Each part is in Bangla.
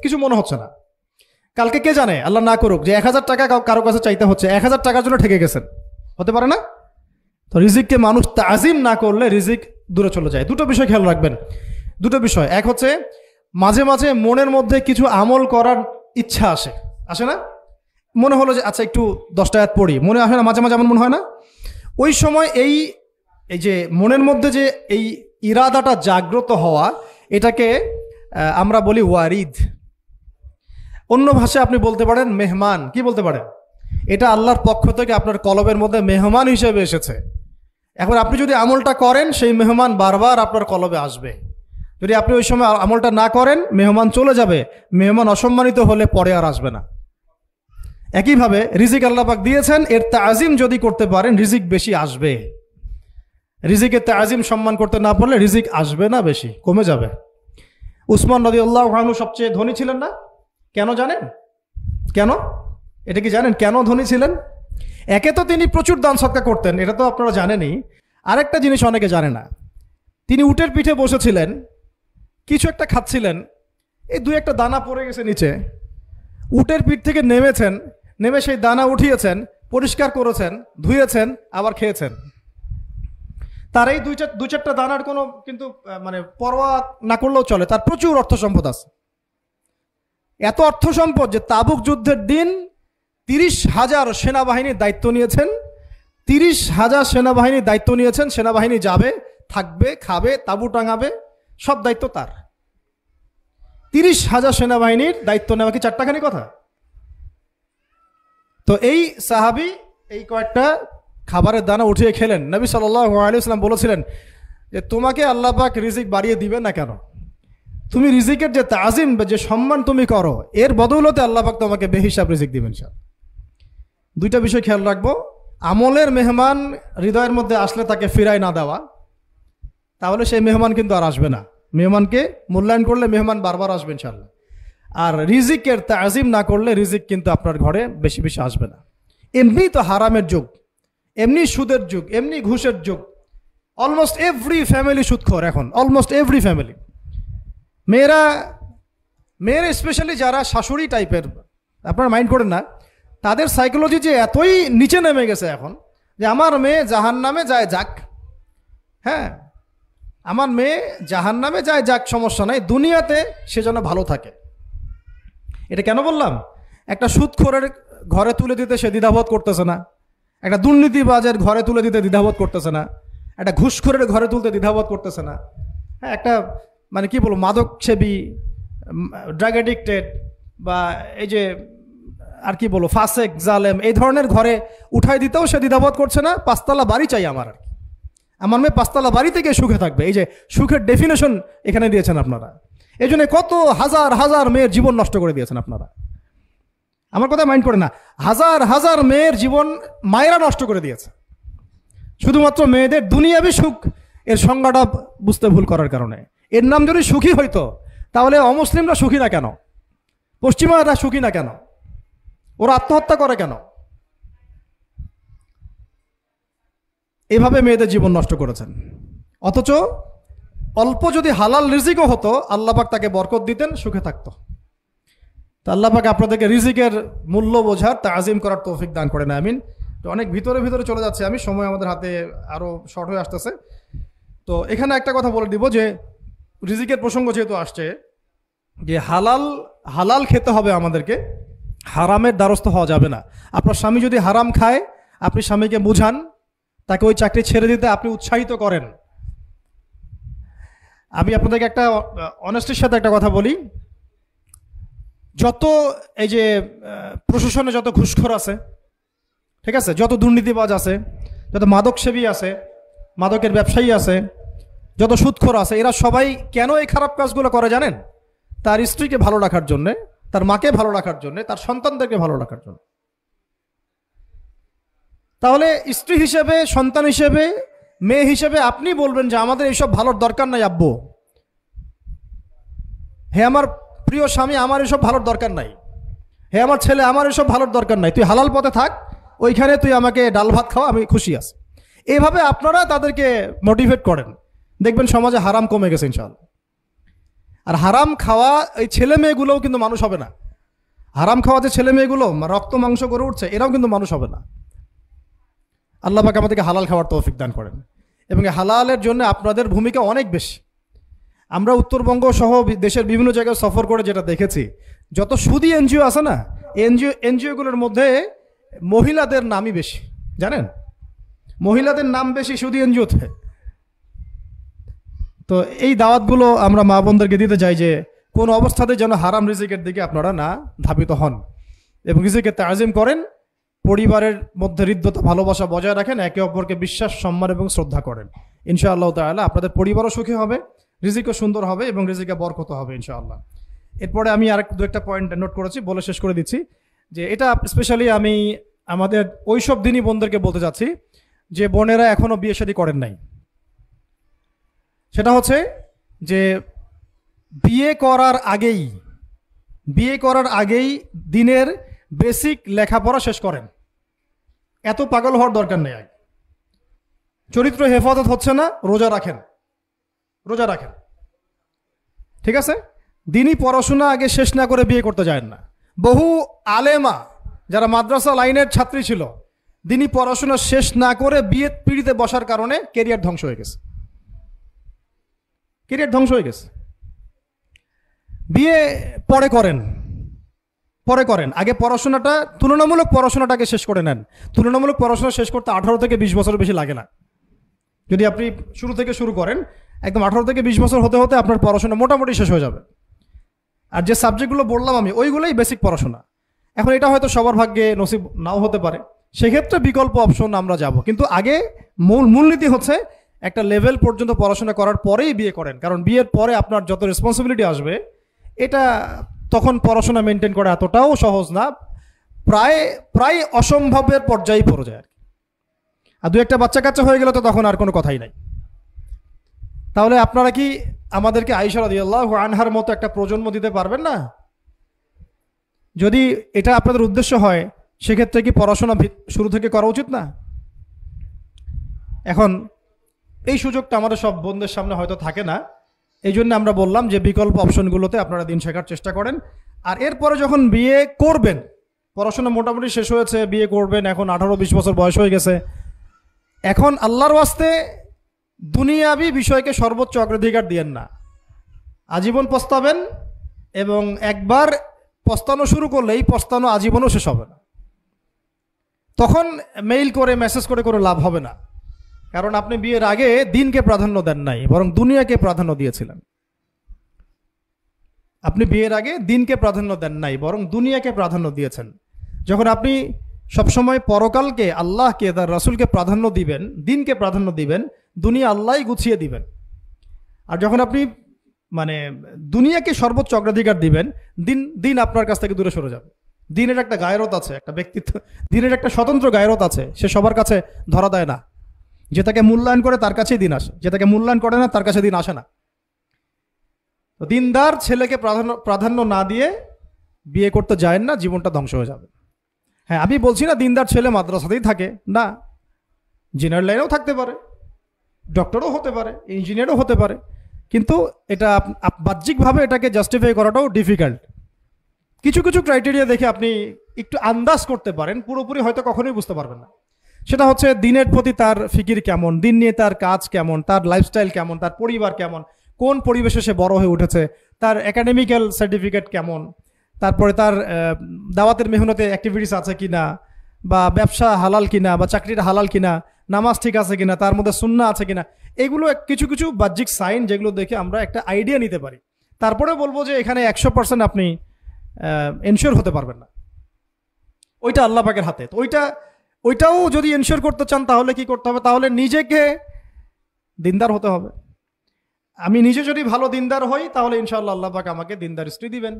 কিছু মনে হচ্ছে না। কালকে কে জানে, আল্লাহ না করুক, যে 1000 টাকা কারো কাছে চাইতে হচ্ছে, 1000 টাকার জন্য ঠকে গেছেন, হতে পারে না? তো রিজিককে মানুষ তাজিম না করলে রিজিক দূরে চলে যায়। দুটো বিষয় খেয়াল রাখবেন, দুটো বিষয়। এক হচ্ছে মাঝে মাঝে মনের মধ্যে কিছু আমল করার ইচ্ছা আসে না? মনে হলো যে আচ্ছা একটু 10টা আয়াত পড়ি, মনে আসে না মাঝে মাঝে? এমন মনে হয় না? ওই সময় এই যে মনের মধ্যে যে এই ইরাদাটা জাগ্রত হওয়া, এটাকে আমরা বলি ওয়ারিদ। অন্য ভাষায় আপনি বলতে পারেন মেহমান। কি বলতে পারেন? এটা আল্লাহর পক্ষ থেকে আপনার কলবের মধ্যে মেহমান হিসেবে এসেছে। এখন আপনি যদি আমলটা করেন, সেই মেহমান বারবার আপনার কলবে আসবে। যদি আপনি ওই সময় আমলটা না করেন, মেহমান চলে যাবে, মেহমান অসম্মানিত হলে পরে আর আসবে না। একইভাবে রিজিক আল্লাহ পাক দিয়েছেন, এর তাজিম যদি করতে পারেন রিজিক বেশি আসবে। রিজিকের তাজিম সম্মান করতে না পারলে রিজিক আসবে না, বেশি কমে যাবে। উসমান রাদিয়াল্লাহু আনহু সবচেয়ে ধনী ছিলেন না? কেন জানেন? কেন? এটা কি জানেন কেন ধনী ছিলেন? একে তো তিনি প্রচুর দান সদকা করতেন, এটা তো আপনারা জানেনই। আরেকটা জিনিস অনেকে জানে না, তিনি উটের পিঠে বসেছিলেন, কিছু একটা খাচ্ছিলেন, এই 2-1টা দানা পড়ে গেছে নিচে। উটের পিঠ থেকে নেমেছেন, নেমে সেই দানা উঠিয়েছেন, পরিষ্কার করেছেন, ধুয়েছেন, আবার খেয়েছেন। তার এই 2-4টা দানার কোনো কিন্তু মানে পরোয়া না করলেও চলে, তার প্রচুর অর্থ সম্পদ আছে। এত অর্থ সম্পদ যে তাবুক যুদ্ধের দিন 30,000 সেনাবাহিনীর দায়িত্ব নিয়েছেন। 30,000 সেনাবাহিনীর দায়িত্ব নিয়েছেন। সেনাবাহিনী যাবে, থাকবে, খাবে, তাঁবু টাঙাবে, সব দায়িত্ব তার। 30,000 সেনাবাহিনীর দায়িত্ব নেওয়া কি চারটাখানি কথা? তো এই সাহাবী এই কয়েকটা খাবারের দানা উঠিয়ে খেলেন। নবী সাল্লাল্লাহু আলাইহি ওয়াসাল্লাম বলেছিলেন যে তোমাকে আল্লাহ পাক রিজিক বাড়িয়ে দিবেন না কেন? তুমি রিজিকের যে তাজিম, যে সম্মান তুমি করো, এর বদৌলতে আল্লাহ পাক তোমাকে বেহিসাব রিজিক দিবেন। দুইটা বিষয় খেয়াল রাখবো। আমলের মেহমান হৃদয়ের মধ্যে আসলে তাকে ফিরায় না দেওয়া, তাহলে সেই মেহমান কিন্তু আর আসবে না। মেহমানকে মূল্যায়ন করলে মেহমান বারবার আসবে ইনশাআল্লাহ। আর রিজিকের তাজিম না করলে রিজিক কিন্তু আপনার ঘরে বেশি বেশি আসবে না। এমনি তো হারামের যুগ, এমনি সুদের যুগ, এমনি ঘুষের যুগ। অলমোস্ট এভরি ফ্যামিলি সুদখোর এখন, অলমোস্ট এভরি ফ্যামিলি। মেয়েরা স্পেশালি যারা শাশুড়ি টাইপের, আপনারা মাইন্ড করেন না, তাদের সাইকোলজি যে এতই নিচে নেমে গেছে এখন যে আমার মেয়ে জাহান্নামে যায় যাক, হ্যাঁ আমার মেয়ে জাহান্নামে যায় যাক, সমস্যা নাই, দুনিয়াতে সে যেন ভালো থাকে। এটা কেন বললাম? একটা সুদখোরের ঘরে তুলে দিতে সে দ্বিধাবোধ করতেছে না, একটা দুর্নীতিবাজের ঘরে তুলে দিতে দ্বিধাবোধ করতেছে না, একটা ঘুষখোরের ঘরে তুলতে দ্বিধাবোধ করতেছে না, হ্যাঁ একটা মানে কি বলবো মাদক সেবী, ড্রাগ এডিক্টেড, বা এই যে আর কি বলবো ফাসেক জালেম, এই ধরনের ঘরে উঠাই দিতেও সে দ্বিধাবোধ করছে না। 5তলা বাড়ি চাই আমার, আর কি আমার মেয়ে 5তলা বাড়ি থেকে সুখে থাকবে। এই যে সুখের ডেফিনেশন এখানে দিয়েছেন আপনারা। এই জন্য কত হাজার হাজার মেয়ের জীবন নষ্ট করে দিয়েছেন আপনারা। আমার কথা মাইন্ড করে না, হাজার হাজার মেয়ের জীবন মায়েরা নষ্ট করে দিয়েছে, শুধুমাত্র মেয়েদের দুনিয়াবি সুখ এর সংজ্ঞাটা বুঝতে ভুল করার কারণে। এর নাম যদি সুখী হইতো, তাহলে অমুসলিমরা সুখী না কেন? পশ্চিমারা সুখী না কেন? ওরা আত্মহত্যা করে কেন? এভাবে মেয়েদের জীবন নষ্ট করেছেন। অথচ অল্প যদি হালাল রিজিকও হতো, আল্লাহ পাক তাকে বরকত দিতেন, সুখে থাকতো। তা আল্লাহ পাক আপনাদেরকে রিজিকের মূল্য বোঝার, তাজিম করার তৌফিক দান করেন, আমিন। তো অনেক ভিতরে ভিতরে চলে যাচ্ছে আমি, সময় আমাদের হাতে আরও শর্ট হয়ে আসতেছে। তো এখানে একটা কথা বলে দিব যে রিজিকের প্রসঙ্গ যেহেতু আসছে, যে হালাল খেতে হবে আমাদেরকে, হারামের দ্বারস্থ হওয়া যাবে না। আপনার স্বামী যদি হারাম খায়, আপনি স্বামীকে বুঝান, তাকে ওই চাকরি ছেড়ে দিতে আপনি উৎসাহিত করেন। আমি আপনাদেরকে একটা অনেস্টির সাথে একটা কথা বলি, যত এই যে প্রশাসনে যত ঘুষখোর আছে, ঠিক আছে, যত দুর্নীতিবাজ আছে, যত মাদক সেবী আছে, মাদকের ব্যবসায়ী আছে, যত সুদখোর আছে, এরা সবাই কেন এই খারাপ কাজগুলো করে জানেন? তার স্ত্রীকে ভালো রাখার জন্যে, তার মাকে ভালো রাখার জন্যে, তার সন্তানদেরকে ভালো রাখার জন্য। তাহলে স্ত্রী হিসেবে, সন্তান হিসেবে, মেয়ে হিসেবে আপনি বলবেন যে আমাদের এইসব ভালোর দরকার নাই আব্বু, হে আমার প্রিয় স্বামী, আমার এসব ভালোর দরকার নাই, হে আমার ছেলে, আমার এসব ভালোর দরকার নাই, তুই হালাল পথে থাক, ওইখানে তুই আমাকে ডাল ভাত খাওয়া, আমি খুশি আছি। এইভাবে আপনারা তাদেরকে মোটিভেট করেন, দেখবেন সমাজে হারাম কমে গেছে ইনশাআল্লাহ। আর হারাম খাওয়া এই ছেলে মেয়েগুলোও কিন্তু মানুষ হবে না। হারাম খাওয়া যে ছেলে মেয়েগুলো রক্ত মাংস করে উঠছে, এরাও কিন্তু মানুষ হবে না। আল্লাহ পাক আমাদেরকে হালাল খাওয়ার তৌফিক দান করেন, এবং হালালের জন্য আপনাদের ভূমিকা অনেক বেশি। আমরা উত্তরবঙ্গ সহ দেশের বিভিন্ন জায়গায় সফর করে যেটা দেখেছি, যত সুদী এনজিও আছে না, এনজিওগুলোর মধ্যে মহিলাদের নামই বেশি, জানেন? মহিলাদের নাম বেশি সুদী এনজিওতে। তো এই দাওয়াতগুলো আমরা মা বোনদেরকে দিতে চাই যে কোন অবস্থাতে যেন হারাম রিজিকের দিকে আপনারা না ধাবিত হন, এবং রিজিকের তাজিম করেন, পরিবারের মধ্যে হৃদ্যতা ভালোবাসা বজায় রাখেন, একে অপরকে বিশ্বাস সম্মান এবং শ্রদ্ধা করেন। ইনশাআল্লাহ তাআলা আপনাদের পরিবারও সুখী হবে, রিজিকও সুন্দর হবে এবং রিজিকে বরকত হবে ইনশাআল্লাহ। এরপরে আমি আর দু একটা পয়েন্ট নোট করেছি, বলে শেষ করে দিচ্ছি যে এটা স্পেশালি আমি আমাদের ওইসব দিনই বোনদেরকে বলতে চাচ্ছি যে বোনেরা এখনো বিয়ে শাদী করেন নাই। সেটা হচ্ছে যে বিয়ে করার আগেই দিনের বেসিক লেখাপড়া শেষ করেন। এত পাগল হওয়ার দরকার নেই। চরিত্র হেফাজত হচ্ছে না, রোজা রাখেন, ঠিক আছে? দিনই পড়াশোনা আগে শেষ না করে বিয়ে করতে যায় না। বহু আলেমা যারা মাদ্রাসা লাইনের ছাত্রী ছিল, দিনই পড়াশোনা শেষ না করে বিয়ে পিড়িতে বসার কারণে কেরিয়ার ধ্বংস হয়ে গেছে। বিয়ে পরে করেন, আগে পড়াশোনাটা, তুলনামূলক পড়াশোনাটাকে শেষ করে নেন। তুলনামূলক পড়াশোনা শেষ করতে 18 থেকে 20 বছর বেশি লাগে না। যদি আপনি শুরু থেকে শুরু করেন, একদম 18 থেকে 20 বছর হতে হতে আপনার পড়াশোনা মোটামুটি শেষ হয়ে যাবে। আর যে সাবজেক্টগুলো বললাম আমি, ওইগুলোই বেসিক পড়াশোনা। এখন এটা হয়তো সবার ভাগ্যে নসিব নাও হতে পারে, সেক্ষেত্রে বিকল্প অপশন আমরা যাব, কিন্তু আগে মূলনীতি হচ্ছে একটা লেভেল পর্যন্ত পড়াশোনা করার পরেই বিয়ে করেন। কারণ বিয়ের পরে আপনার যত রেসপন্সিবিলিটি আসবে, এটা তখন পড়াশোনা মেনটেন করা এতটাও সহজ না, প্রায় অসম্ভবের পর্যায়ে পড়ে যায়। আর দু একটা বাচ্চা কাচ্চা হয়ে গেলে তো তখন আর কোনো কথাই নাই। তাহলে আপনারা কি আমাদেরকে আয়েশা রাদিয়াল্লাহু আনহার মতো একটা প্রজন্ম দিতে পারবেন না? যদি এটা আপনাদের উদ্দেশ্য হয়, সেক্ষেত্রে কি পড়াশোনা শুরু থেকে করা উচিত না? এখন এই সুযোগটা আমাদের সব বোনদের সামনে হয়তো থাকে না, এই জন্য আমরা বললাম যে বিকল্প অপশনগুলোতে আপনারা দিন শেখার চেষ্টা করেন। আর এরপরে যখন বিয়ে করবেন, পড়াশোনা মোটামুটি শেষ হয়েছে, বিয়ে করবেন, এখন 18-20 বছর বয়স হয়ে গেছে, এখন আল্লাহর ওয়াস্তে দুনিয়াবি বিষয়কে সর্বোচ্চ অগ্রাধিকার দিয়েন না। আজীবন পস্তাবেন, এবং একবার পস্তানো শুরু করলে এই পস্তানো আজীবনও শেষ হবে না। তখন মেইল করে মেসেজ করে কোনো লাভ হবে না, কারণ আপনি বিয়ের আগে দিনকে প্রাধান্য দেন নাই, বরং দুনিয়াকে প্রাধান্য দিয়েছিলেন। আপনি বিয়ের আগে দিনকে প্রাধান্য দেন নাই, বরং দুনিয়াকে প্রাধান্য দিয়েছেন। যখন আপনি সবসময় পরকালকে, আল্লাহকে, তার রাসূলকে প্রাধান্য দিবেন, দিনকে প্রাধান্য দিবেন, দুনিয়া আল্লাহই গুছিয়ে দিবেন। আর যখন আপনি দুনিয়াকে সর্বোচ্চ অগ্রাধিকার দিবেন, দিন আপনার কাছ থেকে দূরে সরে যাবে। দিনের একটা গায়রত আছে, একটা ব্যক্তিত্ব, দিনের একটা স্বতন্ত্র গায়রত আছে, সে সবার কাছে ধরা দেয় না। যে তাকে মূল্যায়ন করে তার কাছেই দিন আসে, যে তাকে মূল্যায়ন করে না তার কাছে দিন আসে না। তো দিনদার ছেলেকে প্রাধান্য না দিয়ে বিয়ে করতে যায় না, জীবনটা ধ্বংস হয়ে যাবে। হ্যাঁ, আমি বলছি না দিনদার ছেলে মাদ্রাসাতেই থাকে না, ইঞ্জিনিয়ার লাইনেও থাকতে পারে, ডক্টরও হতে পারে, ইঞ্জিনিয়ারও হতে পারে, কিন্তু এটা বাহ্যিকভাবে এটাকে জাস্টিফাই করাটাও ডিফিকাল্ট। কিছু কিছু ক্রাইটেরিয়া দেখে আপনি একটু আন্দাজ করতে পারেন, পুরোপুরি হয়তো কখনোই বুঝতে পারবেন না। সেটা হচ্ছে দিনের প্রতি তার ফিকির কেমন, দিন নিয়ে তার কাজ কেমন, তার লাইফস্টাইল কেমন, তার পরিবার কেমন, কোন পরিবেশে সে বড় হয়ে উঠেছে, তার একাডেমিক্যাল সার্টিফিকেট কেমন, তারপরে তার দাওয়াতের মেহনতে অ্যাক্টিভিটিস আছে কিনা, বা ব্যবসা হালাল কিনা, বা চাকরিটা হালাল কিনা, নামাজ ঠিক আছে কিনা, তার মধ্যে সুন্নাহ আছে কিনা। এগুলো কিছু কিছু বাহ্যিক সাইন, যেগুলো দেখে আমরা একটা আইডিয়া নিতে পারি। তারপরে বলবো যে এখানে 100% আপনি এনশিওর হতে পারবেন না, ওইটা আল্লাহ পাকের হাতে। তো ওইটাও যদি এনশিওর করতে চান, তাহলে কি করতে হবে? তাহলে নিজেকে দিনদার হতে হবে। আমি নিজে যদি ভালো দিনদার হই, তাহলে ইনশাআল্লাহ আল্লাহ পাক আমাকে দিনদার স্ত্রী দিবেন।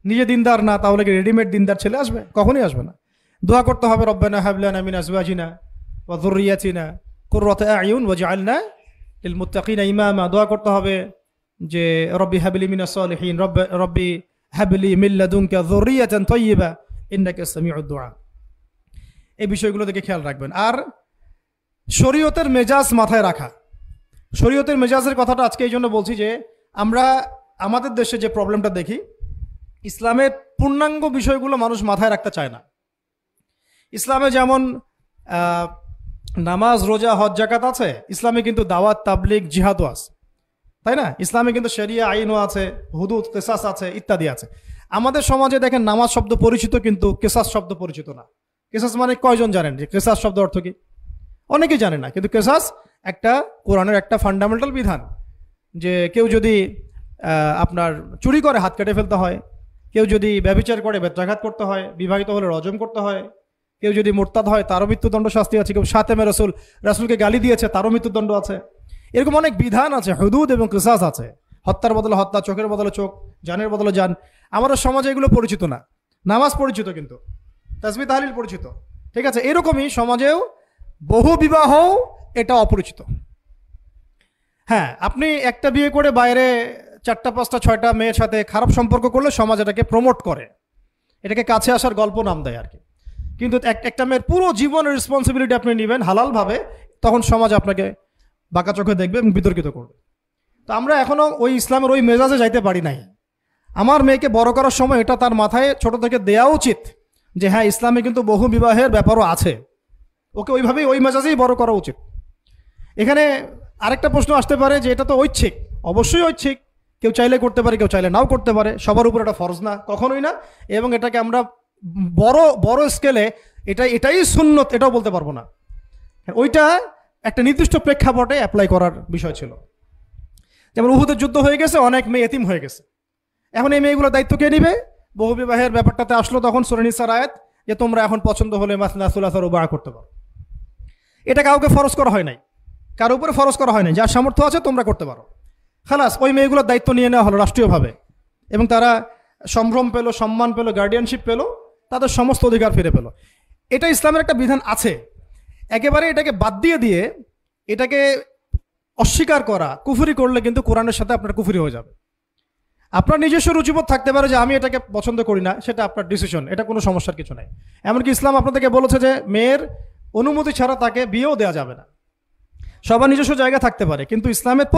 নিজে দিনদার না, তাহলে কি রেডিমেড দিনদার ছেলে আসবে? কখনোই আসবে না। দোয়া করতে হবে, রব্বানা হাব লানা মিন আজওয়াজিনা ওয়া যুররিয়াতিনা কুররাতা আয়ুন ওয়াজআলনা লিল মুত্তাকিনা ইমামা। দোয়া করতে হবে যে রব্বি হাবলি মিনাস সালিহিন, রব্বি হাবলি মিন লাদুনকা যুররিয়াতান তাইয়্যিবা ইন্নাকা সামিউদ দুআ। এই বিষয়গুলো দেখে খেয়াল রাখবেন। আর শরীয়তের মেজাজ মাথায় রাখা। শরীয়তের মেজাজের কথাটা আজকে এই জন্য বলছি যে আমরা আমাদের দেশে যে প্রবলেমটা দেখি, ইসলামের পূর্ণাঙ্গ বিষয়গুলো মানুষ মাথায় রাখতে চায় না। ইসলামে যেমন নামাজ, রোজা, হজ, জাকাত আছে, ইসলামে কিন্তু দাওয়াত, তাবলিগ, জিহাদও আছে, তাই না? ইসলামে কিন্তু শরিয়া আইনও আছে, হুদুদ, কিসাস আছে, ইত্যাদি আছে। আমাদের সমাজে দেখেন নামাজ শব্দ পরিচিত, কিন্তু কিসাস শব্দ পরিচিত না। কিসাস মানে কয়জন জানেন যে কিসাস শব্দ অর্থ কি? অনেকেই জানে না। কিন্তু কিসাস একটা কোরআনের একটা ফান্ডামেন্টাল বিধান, যে কেউ যদি আপনার চুরি করে হাত কেটে ফেলতে হয়, কেউ যদি ব্যভিচার করে বেত্রাঘাত করতে হয়, বিবাহিত হলে রজম করতে হয়, কেউ যদি মোরতাদ হয় তারও মৃত্যুদণ্ড শাস্তি আছে, কেউ শাতেমে রাসূলকে গালি দিয়েছে তারও মৃত্যুদণ্ড আছে। এরকম অনেক বিধান আছে, হুদুদ এবং কিসাস আছে। হত্যার বদলে হত্যা, চোখের বদলে চোখ, জানের বদলে জান। আমাদের সমাজে এগুলো পরিচিত না। নামাজ পরিচিত কিন্তু তাসবিহ তাহলিল পরিচিত, ঠিক আছে? এরকমই সমাজেও বহু বিবাহ এটা অপরিচিত। হ্যাঁ, আপনি একটা বিয়ে করে বাইরে 4টা 5টা 6টা মেয়ের সাথে খারাপ সম্পর্ক করলে সমাজ এটাকে প্রমোট করে, এটাকে কাছে আসার গল্প নাম দেয় আর কি। কিন্তু একটা মেয়ের পুরো জীবনের রেসপন্সিবিলিটি আপনি নেবেন হালালভাবে, তখন সমাজ আপনাকে বাঁকা চোখে দেখবে এবং বিতর্কিত করবে। তো আমরা এখনও ওই ইসলামের ওই মেজাজে যাইতে পারি নাই। আমার মেয়েকে বড় করার সময় এটা তার মাথায় ছোট থেকে দেওয়া উচিত যে হ্যাঁ, ইসলামে কিন্তু বহু বিবাহের ব্যাপারও আছে, ওকে ওইভাবেই ওই মেজাজেই বড় করা উচিত। এখানে আরেকটা প্রশ্ন আসতে পারে যে এটা তো ঐচ্ছিক। অবশ্যই ঐচ্ছিক, কেউ চাইলে করতে পারে, কেউ চাইলে নাও করতে পারে, সবার উপর এটা ফরজ না, কখনোই না। এবং এটাকে আমরা বড় বড় স্কেলে এটাই সুন্নত এটাও বলতে পারবো না। ওইটা একটা নির্দিষ্ট প্রেক্ষাপটে অ্যাপ্লাই করার বিষয় ছিল। যেমন উহুদের যুদ্ধ হয়ে গেছে, অনেক মেয়ে এতিম হয়ে গেছে, এখন এই মেয়েগুলোর দায়িত্ব কে নিবে? বহু বিবাহের ব্যাপারটাতে আসলো তখন সূরা নিসার আয়াত যে তোমরা এখন পছন্দ হলে মাসনা সুলাসা রুবা করতে পারো। এটা কাউকে ফরজ করা হয় নাই, কারো উপরে ফরজ করা হয় নাই। যার সামর্থ্য আছে তোমরা করতে পারো, খালাস। ওই মেয়েগুলোর দায়িত্ব নিয়ে নেওয়া হলো রাষ্ট্রীয়ভাবে, এবং তারা সম্ভ্রম পেল, সম্মান পেল, গার্ডিয়ানশিপ পেল, তাদের সমস্ত অধিকার ফিরে পেল। এটা ইসলামের একটা বিধান আছে। একেবারে এটাকে বাদ দিয়ে এটাকে অস্বীকার করা, কুফরি করলে কিন্তু কোরআনের সাথে আপনার কুফরি হয়ে যাবে। আপনার নিজস্ব রুচিবোধ থাকতে পারে যে আমি এটাকে পছন্দ করি না, সেটা আপনার ডিসিশন, এটা কোনো সমস্যার কিছু নাই। এমনকি ইসলাম আপনাদেরকে বলেছে যে মেয়ের অনুমতি ছাড়া তাকে বিয়েও দেওয়া যাবে না। সবার নিজস্ব জায়গা থাকতে পারে, কিন্তু ইসলামের